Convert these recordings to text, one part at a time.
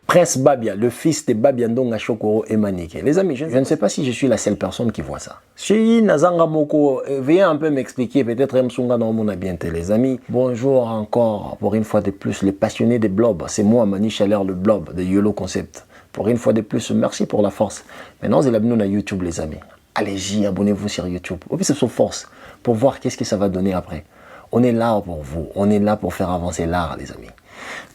Prince Babia, le fils de Babia Ndonga Shokoro et Maniké. Les amis, je ne sais pas si je suis la seule personne qui voit ça. Chez Nazanga Moko, veuillez un peu m'expliquer, peut-être Msunga dans mon ambiente, les amis. Bonjour encore, pour une fois de plus, les passionnés des blobs. C'est moi, Mani Chalère, le blob de YOLO Concept. Pour une fois de plus, merci pour la force. Maintenant, c'est l'abonnement à YouTube, les amis. Allez-y, abonnez-vous sur YouTube. C'est son force pour voir qu'est-ce que ça va donner après. On est là pour vous, on est là pour faire avancer l'art, les amis.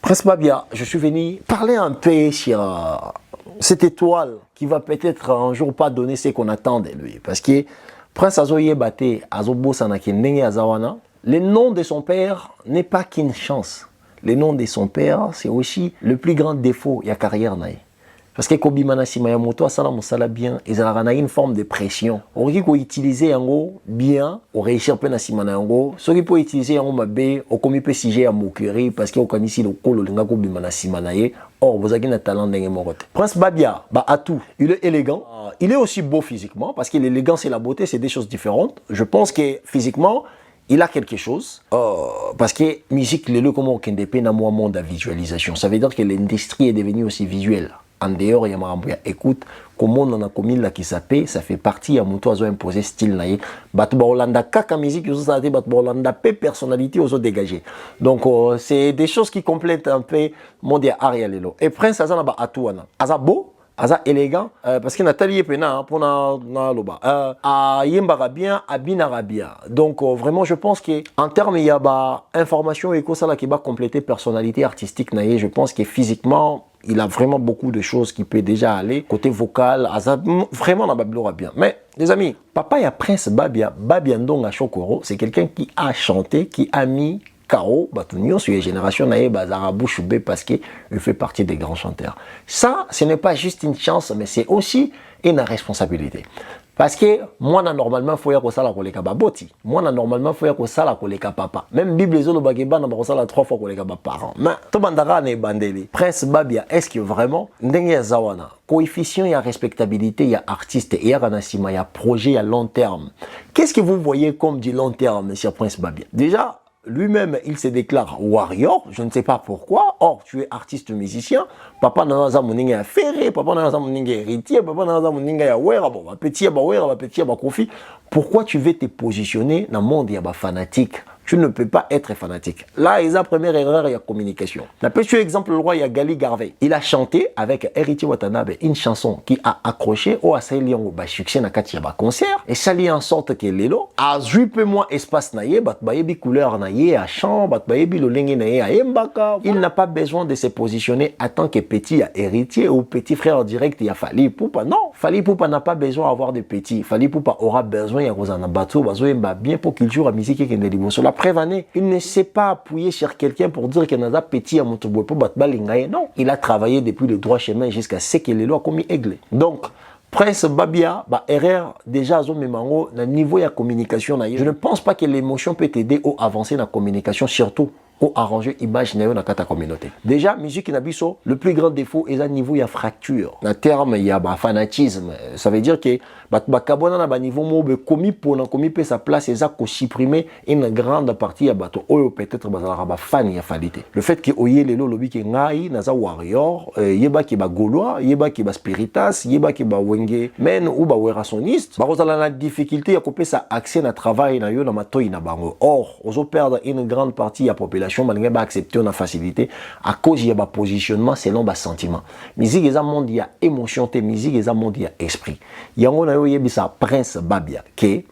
Prince Babia, je suis venu parler un peu sur cette étoile qui va peut-être un jour pas donner ce qu'on attend de lui. Parce que Prince Azoye Bate, Azobo Sanake Nenge Azawana, le nom de son père n'est pas qu'une chance. Le nom de son père, c'est aussi le plus grand défaut de la carrière. Parce que Kobi Manasima Yamoto, ça l'a bien, et ça a une forme de pression. On peut utiliser yango bien, on réussir à Nasima yango. Ce qui peut utiliser yango mabe, on peut siger à moquerie parce qu'on connaît ici le col linga Kobi Manasima naye. Or, vous avez un talent d'engue morote. Prince Babia, bah à tout. Il est élégant. Il est aussi beau physiquement parce que l'élégance et la beauté, c'est des choses différentes. Je pense que physiquement, il a quelque chose, parce que musique, le comme on a un monde de visualisation. Ça veut dire que l'industrie est devenue aussi visuelle. En dehors, il y a écoute, comment on a commis la qui s'appelle, ça fait partie, à mon toit, imposé style naïe. Batba Hollanda, kaka musique, ils ont Batba Hollanda, personnalité, ils ont dégagé. Donc, c'est des choses qui complètent un peu mon dia Arialelo. Et Prince Azana ba Atouana. Aza beau, Aza élégant, parce que Nathalie est pena pour na loba. Yembara bien, abinara bien. Donc, vraiment, je pense qu'en termes, il y a bah, information et ça là qui va compléter personnalité artistique naïe. Je pense que physiquement, il a vraiment beaucoup de choses qui peuvent déjà aller. Côté vocal, vraiment dans Babylora bien. Mais, les amis, papa y a Prince Babia, Babia Ndonga Shokoro, c'est quelqu'un qui a chanté, qui a mis KO, Batunio sur les générations naïe, Bazarabou Choubé, parce qu'il fait partie des grands chanteurs. Ça, ce n'est pas juste une chance, mais c'est aussi une responsabilité. Parce que moi, normalement, il faut que ça la baboti. Moi, normalement, il faut que ça la papa. Même Bible, les autres bageba, on a 3 fois que parents. Mais, tout bandara ne bandeli. Prince Babia, est-ce que vraiment, ndenge zawana, coefficient, il y a respectabilité, il y a artiste, il y a ranasima, il y a projet, il y a long terme. Qu'est-ce que vous voyez comme du long terme, monsieur Prince Babia? Déjà, lui-même, il se déclare warrior, je ne sais pas pourquoi. Or, tu es artiste musicien. Papa n'a pas moninga à ferré, papa n'a pas moninga héritier, papa n'a pas moninga à wera, bon, petit, kofi. Pourquoi tu veux te positionner dans le monde de fanatique? Tu ne peux pas être fanatique. Là, il y a la première erreur, il y a communication. Un petit exemple, le roi, il y a Gali Garvey. Il a chanté avec Héritier Watanabe une chanson qui a accroché au Assaili en succès dans le concert. Et ça lit en sorte que Lelo a 8 mois espace naïe, batbayebi couleur naïe à chant, batbayebi le lengue naïe à embaka. Il n'a pas besoin de se positionner en tant que petit héritier ou petit frère direct. Il y a Fali Poupa. Non, Fali Poupa n'a pas besoin d'avoir de petit. Fali Poupa aura besoin, il y a un bateau, bien pour qu'il joue la musique et qu'il ne débouche. Preuve année, il ne s'est pas appuyé sur quelqu'un pour dire qu'il n'a petit à Montoboué pour battre balingaye. Non, il a travaillé depuis le droit chemin jusqu'à ce que les lois commis aigle. Donc, Prince Babia, erreur déjà à Zomemango, na niveau de communication. Je ne pense pas que l'émotion peut t'aider à avancer dans la communication, surtout au arranger l'image dans la communauté. Déjà, musique nabiso, le plus grand défaut est à niveau de fracture. En termes, il y a fanatisme. Ça veut dire que bakabona na niveau mo commis pour sa place et ça ko supprimer une grande partie à bateau oyo peut-être bazala fan ya falité. Le fait que oye lelo lobi ke ngai na za warrior, yeba ki ba gaulois, yeba ki ba spiritas, yeba ki ba wenge men ou ba werasoniste, ba kozala na difficulté à couper sa accès na travail na yo na matoi na bango. Or, ozo perdre une grande partie ya population malgré ba accepter na facilité à cause ya ba positionnement selon ba sentiment. Musique eza monde ya émotion te musique eza monde ya esprit. Yango na yo yebisa Prince Babia ke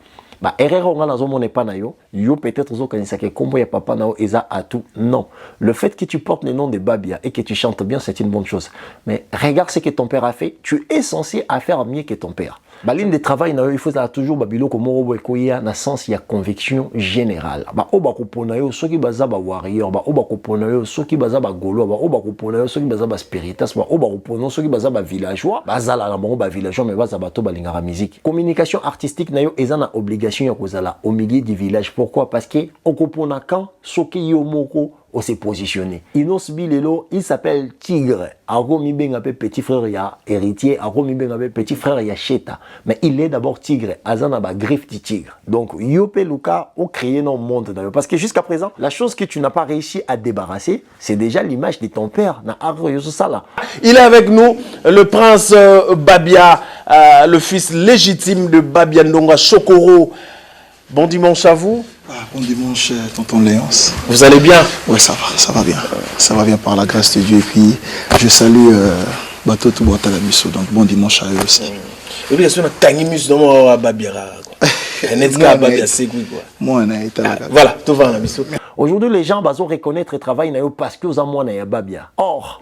ba erreur on a zo pas na yo peut-être zo kanisa ke kombo ya papa na yo eza atout. Non, le fait que tu portes le nom de Babia et que tu chantes bien, c'est une bonne chose, mais regarde ce que ton père a fait. Tu es censé à faire mieux que ton père. La ligne de travail, il faut toujours babilo comme Moroboekoya, dans sens il y a conviction générale. Ba obako ponayo, ceux qui baza ba warrior, ba obako ponayo, ceux qui baza ba golo, ba obako ponayo, ceux qui baza ba spiritas, ba obako ponayo, ceux qui baza ba villageois, baza la bango ba villageois, mais baza bato ba lingara musique. Communication artistique nayo ezana obligation ya kozala au milieu du village. Pourquoi? Parce que okopona quand soki yo moko on s'est positionné. Inos Bilelo, il s'appelle Tigre. Argo Mibeng appelle petit frère ya héritier, Argo Mibeng appelle petit frère ya Cheta. Mais il est d'abord Tigre, Azana ba griffe du tigre. Donc Yope Luka au créé non monde d'ailleurs. Parce que jusqu'à présent, la chose que tu n'as pas réussi à débarrasser, c'est déjà l'image de ton père. Il est avec nous, le prince Babia, le fils légitime de Babia Ndonga Chokoro. Bon dimanche à vous. Bon dimanche, tonton Léonce. Vous allez bien? Oui, ça va bien. Ça va bien par la grâce de Dieu. Et puis, je salue Bato Toubouata la Misso. Donc, bon dimanche à eux aussi. Et bien sûr, on a Tangimus dans Babiara. Voilà, tout va la Misso. Aujourd'hui, les gens vont reconnaître le travail parce que vous avez Babia. Or,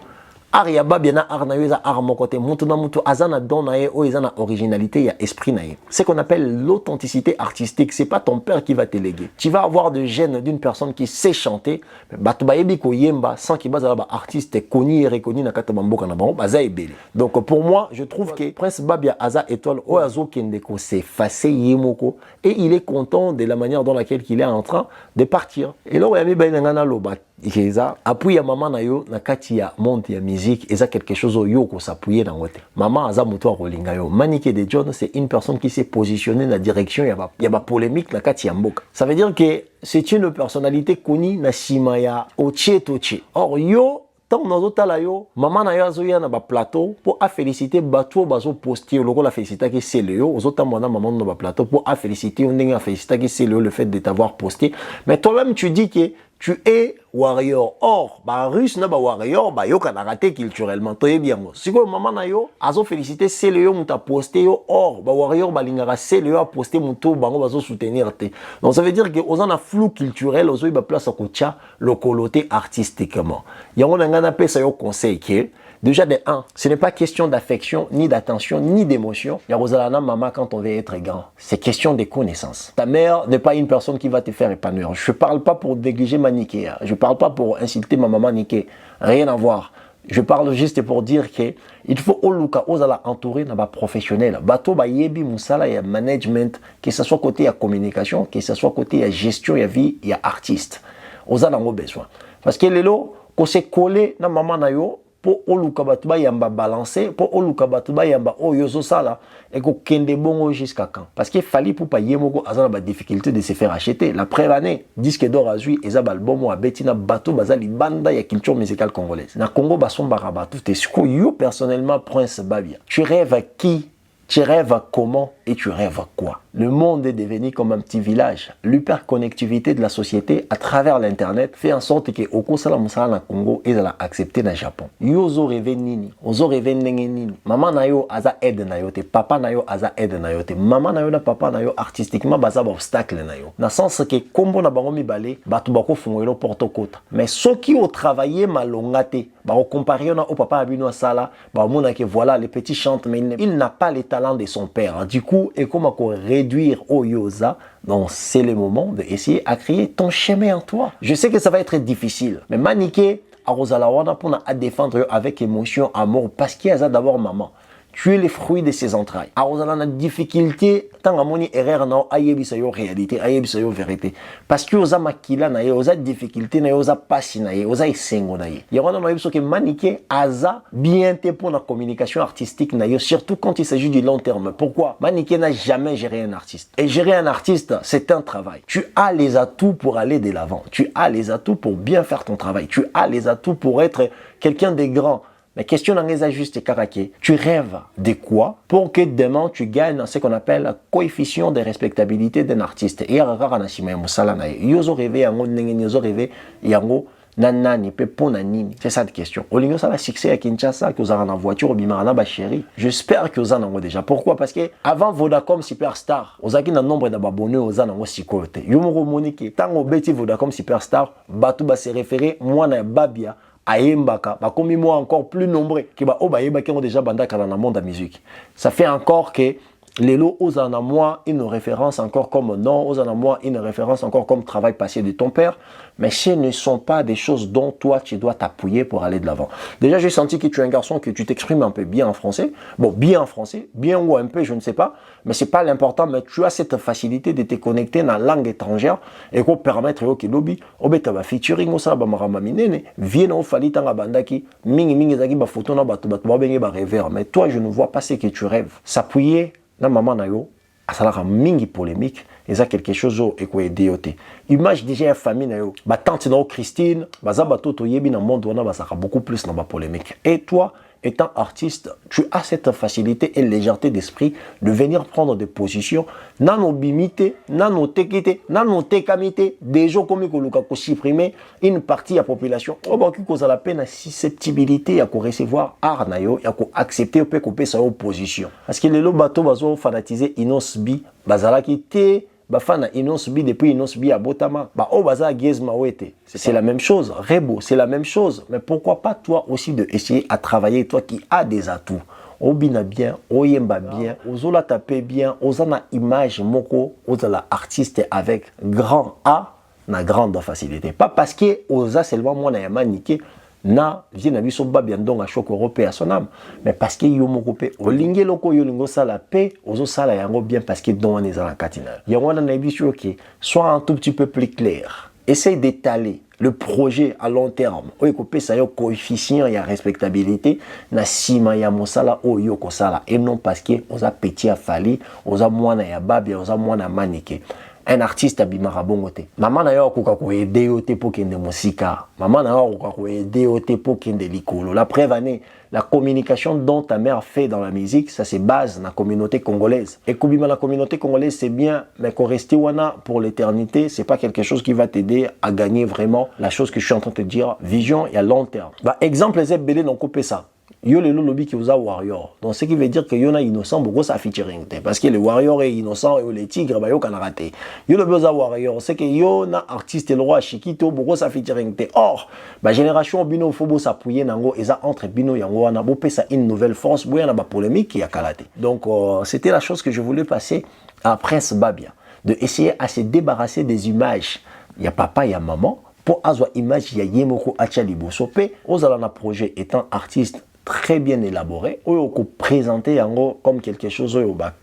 Aria Babia na ar na yo eza ar mon côté mutu na mutu azana don na ye o ezana originalité ya esprit na ye. C'est qu'on appelle l'authenticité artistique, c'est pas ton père qui va te léguer. Tu vas avoir des gènes d'une personne qui sait chanter, batu bayebi ko yemba sans qu'il bazala ba artiste connu et reconnu na kata mboka na bango baza ebele. Donc pour moi, je trouve que Prince Babia Aza étoile o azo kendeko s'est facé yemoko et il est content de la manière dans laquelle il est en train de partir. Et là, il y a ngana loba Ikeza, appuie ya maman na yo na kati ya monde ya musique, eza quelque chose au yo ko s'appuyer dans wote. Maman aza moto rolinga yo. Maniké de John, c'est une personne qui s'est positionnée dans la direction ya ba polémique na kati ya mboka. Ça veut dire que c'est une personnalité connue na sima ya oche toche. Or yo tant dans autres yo, maman na yo azoya na ba plateau pour a féliciter bato bazo poster loko la féliciter que c'est le yo, aux autres mona maman na ba plateau pour a féliciter on dinga féliciter que c'est le fait de t'avoir posté. Mais toi-même tu dis que tu es warrior. Or, ba russe na ba warrior, ba yo kana raté culturellement. Toi bien moi. Si quoi maman na yo, azo féliciter c'est le yo muta posté yo. Or, ba warrior ba lingara c'est le yo a posté muto bango bazo soutenir te. Donc ça veut dire que aux en a flou culturel, aux ba place à kocha le coloté artistiquement. Yango na ngana pesa yo conseil que déjà de 1, ce n'est pas question d'affection, ni d'attention, ni d'émotion. Yarozalana maman quand on veut être grand. C'est question de connaissances. Ta mère n'est pas une personne qui va te faire épanouir. Je ne parle pas pour négliger ma niquée. Je ne parle pas pour insulter ma maman niquée. Rien à voir. Je parle juste pour dire que il faut oluka ozala entouré na ba professionnel. Bato ba yebi musala ya management, que ce soit côté ya communication, que ce soit côté ya gestion ya vie, ya artiste. Ozala ngo besoin. Parce que lelo ko se coller na maman na yo pour oluka batuba yamba balancer, pour oluka batuba yamba oyozo sala et ko kende bongo jusqu'à quand? Parce qu'il fallait pour pas yemoko azana ba difficulté de se faire acheter. La première année, disque d'or a joué et album a betina bateau bazali banda ya culture musicale congolaise. Na Congo bason baraba tout est ce que yo personnellement Prince Babia. Tu rêves à qui? Tu rêves à comment et tu rêves à quoi? Le monde est devenu comme un petit village. L'hyperconnectivité de la société à travers l'internet fait en sorte que au Kosala Musala na Congo et la accepter na Japon. Yo zo rêvé nini, ozo rêvé ndenge nini. Maman na yo aza aide na yo te, papa na yo aza aide na yo te. Maman na yo na papa na yo artistiquement baza ba obstacle na yo. Na sens que kombo na bango mibale batu bako fungelo porto kota. Mais ceux qui ont travaillé malongate, ba comparer na au papa abino asala, ba mona que voilà les petits chantent mais il n'a pas les talents de son père. Du coup, et comment qu'on réduire au yosa, donc c'est le moment d'essayer à créer ton chemin en toi. Je sais que ça va être difficile, mais maniquer à Rosalawana pour défendre avec émotion, amour, parce qu'il y a d'abord maman. Tu es le fruit de ses entrailles. Alors, vous avez une difficulté, tant à mon erreur, non, aïebi sa yo réalité, aïebi sa yo vérité. Parce que vous avez makila na ye, vous avez difficulté na ye, vous avez passi na ye, vous avez sengo na ye. Il y a un que maniqué aza bien te pour la communication artistique na ye, surtout quand il s'agit du long terme. Pourquoi? Maniqué n'a jamais géré un artiste. Et gérer un artiste, c'est un travail. Tu as les atouts pour aller de l'avant. Tu as les atouts pour bien faire ton travail. Tu as les atouts pour être quelqu'un de grand. Mais question dans les ajustes karaké, tu rêves de quoi pour que demain tu gagnes ce qu'on appelle le coefficient de respectabilité d'un artiste. Et rara na sima musala na yozo rêvé yango ndenge yozo rêvé yango nanani pe pona nini. C'est ça la question. Olingo ça va succès à Kinshasa que vous avez en voiture au bimarana ba chéri. J'espère que vous en avez déjà. Pourquoi? Parce que avant Vodacom Superstar, vous avez un nombre d'abonnés aux en avez sikote. Yomoro monike tango beti Vodacom Superstar, batu ba se référer moi na Babia Aembaka, bah comme moi encore plus nombreux qui bah oh bah qui ont déjà bandaka dans le monde de la musique. Ça fait encore que Les lots aux en a moi une référence encore comme nom, aux en a moi une référence encore comme travail passé de ton père, mais ce ne sont pas des choses dont toi tu dois t'appuyer pour aller de l'avant. Déjà j'ai senti que tu es un garçon, que tu t'exprimes un peu bien en français, bon bien en français, bien ou un peu je ne sais pas, mais c'est pas l'important, mais tu as cette facilité de te connecter dans la langue étrangère et qu'on permettre au lobby, au beta ba featuring au ça ba marama minene, vienne au fali tanga bandaki, mingi zaki ba photo na ba benge ba rêver, mais toi je ne vois pas ce que tu rêves. S'appuyer na maman na yo asalaka mingi polémique et ça quelque chose et quoi idioté. Image déjà une famille na yo ba tante na Christine baza bato to yebi na monde wana basaka beaucoup plus na ba polémique. Et toi étant artiste, tu as cette facilité et légèreté d'esprit de venir prendre des positions nano bimité, nano tekité, nano tekamité, des gens comme ko supprimer une partie de la population. On va cause la peine susceptibilité à recevoir art na yo, à accepter peut couper sa opposition. Parce que les bateaux bazo fanatiser inosbi bazala qui té bafana inosbi depuis inosbi à Botama ba o baza giezma wete. C'est la même chose, Rebo, c'est la même chose, mais pourquoi pas toi aussi de essayer à travailler, toi qui as des atouts. Obina bien, oyemba bien, ozola taper bien, ozana image moko, ozala artiste avec grand A na grande facilité. Pas parce que oza seulement moi na yamanike na vie na biso ba bien donc à choc européen à son âme, mais parce que yo moko pe olinge loko yo lingo sala pe ozo sala yango bien parce que don on est dans la katina. Yango na biso qui soit un tout petit peu plus clair. Essaye d'étaler le projet à long terme. Oyo ko pesa yo coefficient ya respectabilité na sima ya mosala oyo ko sala et non parce que oza petit a fali, oza mwana ya babia, oza mwana manike. Un artiste abimara bongote. Maman na yo akoka ko aider yo te pour kende musika. Maman na yo akoka ko aider yo te pour kende likolo. La preuve année, la communication dont ta mère fait dans la musique, ça se base dans la communauté congolaise. Et kubima la communauté congolaise c'est bien, mais qu'on reste wana pour l'éternité, c'est pas quelque chose qui va t'aider à gagner vraiment la chose que je suis en train de te dire, vision et à long terme. Bah exemple les belé non couper ça. Yo le lobby qui vous a warrior. Donc ce qui veut dire que yo na innocent beaucoup ça featuring parce que le warrior est innocent et les tigres ba yo kana raté. Yo le besoin warrior c'est que yo na artiste le roi chikito beaucoup ça featuring. Or, ba génération bino faut s'appuyer nango et ça entre bino yango na bo pesa une nouvelle force boya na ba polémique qui a kalaté. Donc c'était la chose que je voulais passer à Prince Babia de essayer à se débarrasser des images. Il y a papa, il y a maman pour avoir image il y a yemoko achalibo sopé aux alana projet étant artiste très bien élaboré, ou présenter comme quelque chose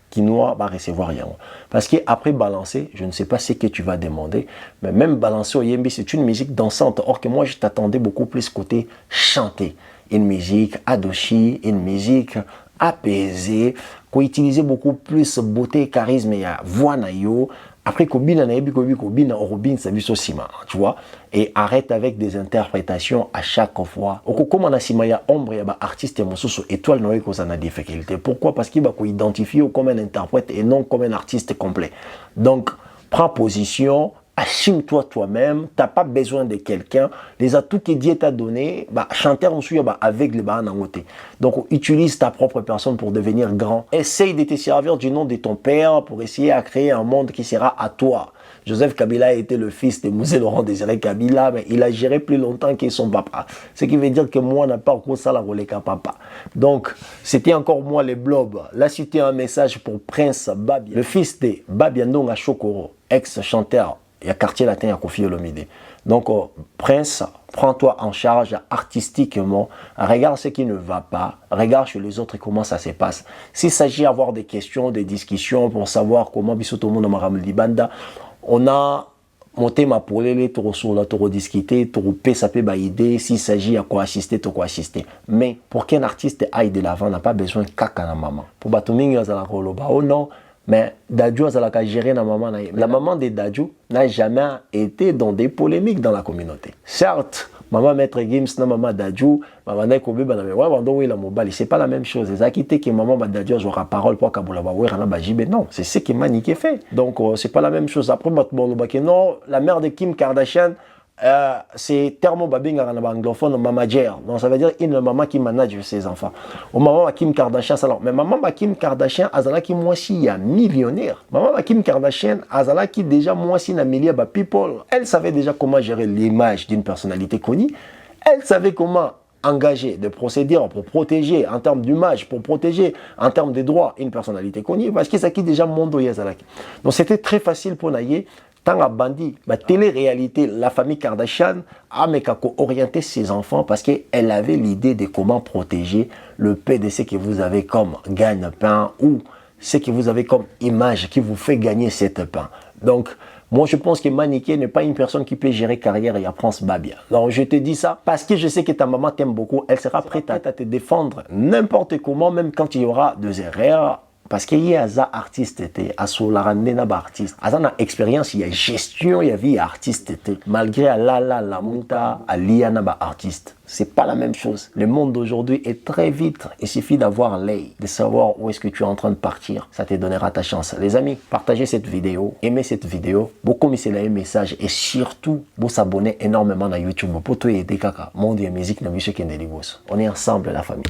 qui va recevoir yango. Parce que après balancer, je ne sais pas ce que tu vas demander, mais même balancer au yembi, c'est une musique dansante. Or que moi, je t'attendais beaucoup plus côté chanter. Une musique adoshi, une musique apaisée, qu'on utilisait beaucoup plus beauté, charisme et voix na yo. Après, Kobina na yebi Kobina Orobin Sabiso Sima, tu vois, et arrête avec des interprétations à chaque fois. Comme on a Sima ya ombre ya ba artiste mosusu étoile noé ko ça na difficulté. Pourquoi? Parce qu'il va ko identifier comme un interprète et non comme un artiste complet. Donc, prends position. Assume-toi toi-même, tu n'as pas besoin de quelqu'un. Les atouts que Dieu t'a donné, chanteur avec les nangote. Donc utilise ta propre personne pour devenir grand. Essaye de te servir du nom de ton père pour essayer à créer un monde qui sera à toi. Joseph Kabila a été le fils de Mouzé Laurent Désiré Kabila, mais il a géré plus longtemps que son papa. Ce qui veut dire que moi, n'a pas encore ça la relèque papa. Donc, c'était encore moi les blobs. Là, c'était un message pour Prince Babia, le fils de Babia Ndonga Chokoro, ex-chanteur. Il y a quartier latin à Kofi Olomide. Donc, Prince, prends-toi en charge artistiquement. Regarde ce qui ne va pas. Regarde chez les autres comment ça se passe. S'il s'agit d'avoir des questions, des discussions pour savoir comment Bissotomo Namaram Libanda, on a monté ma polele, toro discuter, toro pesape ba idée. S'il s'agit à quoi assister, tu quoi assister. Mais pour qu'un artiste aille de l'avant, on n'a pas besoin de caca na maman. Pour Batomingi, oh non. Mais Dadju a géré la maman. La maman de Dadju n'a jamais été dans des polémiques dans la communauté. Certes, maman Maître Gims, na maman Dadju, maman Naikobe, c'est pas la même chose. C'est ça qui était que maman Dadju aura parole pour Kaboula non, c'est ce qui m'a niqué fait. Donc, c'est pas la même chose. Après, non, la mère de Kim Kardashian, c'est Thermo Babing en anglophone, mamager. Donc ça veut dire une maman qui manage ses enfants. Au maman Kim Kardashian, mais maman Kim Kardashian, azala qui moi aussi y a millionnaire. Maman Kim Kardashian, azala qui déjà moi aussi na milliers de people. Elle savait déjà comment gérer l'image d'une personnalité connue. Elle savait comment engagé de procédures pour protéger, en termes d'image, pour protéger, en termes de droits, une personnalité connue, parce que ça qui déjà Mondo Yazalaki. Donc c'était très facile pour Naye, tant à Bandi, télé-réalité, la famille Kardashian a orienté ses enfants parce qu'elle avait l'idée de comment protéger le PDC que vous avez comme gagne-pain ou ce que vous avez comme image qui vous fait gagner cette pain. Donc, moi, je pense que Maniké n'est pas une personne qui peut gérer carrière et apprendre Babia. Donc, je te dis ça parce que je sais que ta maman t'aime beaucoup. Elle sera prête à te défendre n'importe comment, même quand il y aura des erreurs. Parce qu'il y a des artistes, à Solarandena artiste, à une expérience, il y a gestion, il y a vie artiste, malgré la monta, à l'IANA artiste. C'est pas la même chose. Le monde d'aujourd'hui est très vite. Il suffit d'avoir l'œil, de savoir où est-ce que tu es en train de partir. Ça te donnera ta chance. Les amis, partagez cette vidéo, aimez cette vidéo, vous commettez un message et surtout, vous s'abonnez énormément à YouTube pour tout aider kaka. Monde et musique, on est ensemble, la famille.